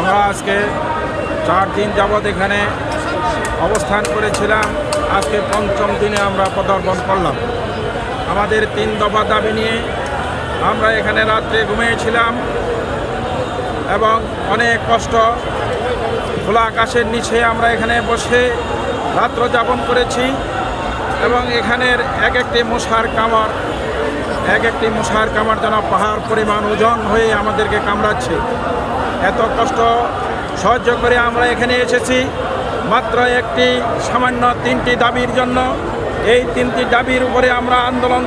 আমরা আজকে 4 দিন যাবৎ এখানে অবস্থান করেছিলাম। আজকে 5ম দিনে আমরা পদার্পণ করলাম। আমাদের 3 দফা দাবি নিয়ে আমরা এখানে রাত্রে ঘুমিয়েছিলাম এবং অনেক কষ্ট খোলা আকাশের নিচে আমরা এখানে বসে রাত্র যাপন করেছি এবং এখানের এক একটি মশার কামড় যেন পাহাড় পরিমাণ ওজন হয়ে আমাদেরকে কামড়াচ্ছে। এত কষ্ট সহ্য করে আমরা এখানে এসেছি মাত্র একটি সামান্য 3টি দাবির জন্য। এই 3টি দাবির উপরে আমরা আন্দোলন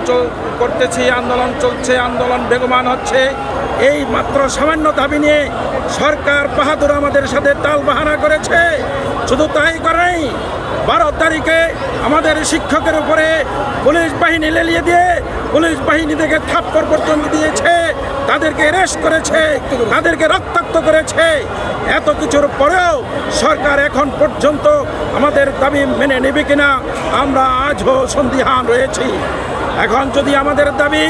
করতেছি, আন্দোলন চলছে, আন্দোলন বেগমান হচ্ছে। এই মাত্র সামান্য দাবি নিয়ে সরকার বাহাদুর আমাদের সাথে তাল বাহানা করেছে। শুধু তাই করেই 12 তারিখে আমাদের শিক্ষকের উপরে পুলিশ বাহিনী লেলিয়ে দিয়ে পুলিশ বাহিনী থেকে থাপ্পড় পর্যন্ত দিয়েছে, তাদেরকে অ্যারেস্ট করেছে, তাদেরকে রক্তাক্ত করেছে। এত কিছুর পরেও সরকার এখন পর্যন্ত আমাদের দাবি মেনে নেবে কিনা আমরা আজও সন্দিহান রয়েছি। এখন যদি আমাদের দাবি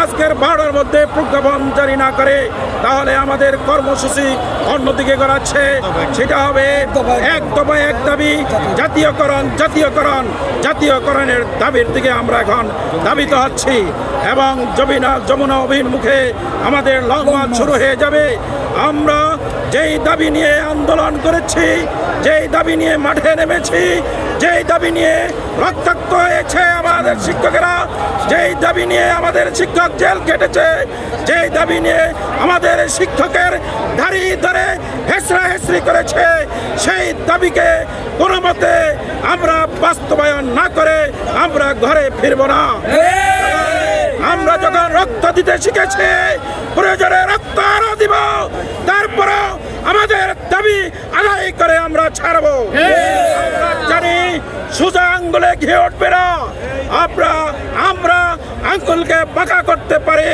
আজকের 12টার মধ্যে প্রজ্ঞাপন জারি না করে তাহলে আমাদের কর্মসূচি অন্যদিকে গড়াচ্ছে। সেটা হবে এক দফা এক দাবি, জাতীয়করণের দাবির দিকে আমরা এখন দাবিত হচ্ছি এবং যমুনা অভিমুখে আমাদের লং মার্চ শুরু হয়ে যাবে। আমরা যেই দাবি নিয়ে আন্দোলন করেছি, যেই দাবি নিয়ে মাঠে নেমেছি, যেই দাবি নিয়ে রক্তাক্ত হয়েছে আমাদের শিক্ষকেরা, যেই দাবি নিয়ে আমাদের শিক্ষক জেল কেটেছে, যেই দাবি নিয়ে আমাদের শিক্ষকের দাড়ি ধরে হেসড়াহেসড়ি করেছে, সেই দাবিকে কোনো মতে আমরা বাস্তবায়ন না করে আমরা ঘরে ফিরব না। আমরা যখন রক্ত দিতে শিখেছি প্রয়োজনে রক্ত আরো দিব, তারপরও আমাদের দাবি আদায় করে আমরা ছাড়বো। আমরা জানি সোজা আঙ্গুলে ঘিয়ে উঠবে না, আমরা আঙ্গুলকে বাঁকা করতে পারি।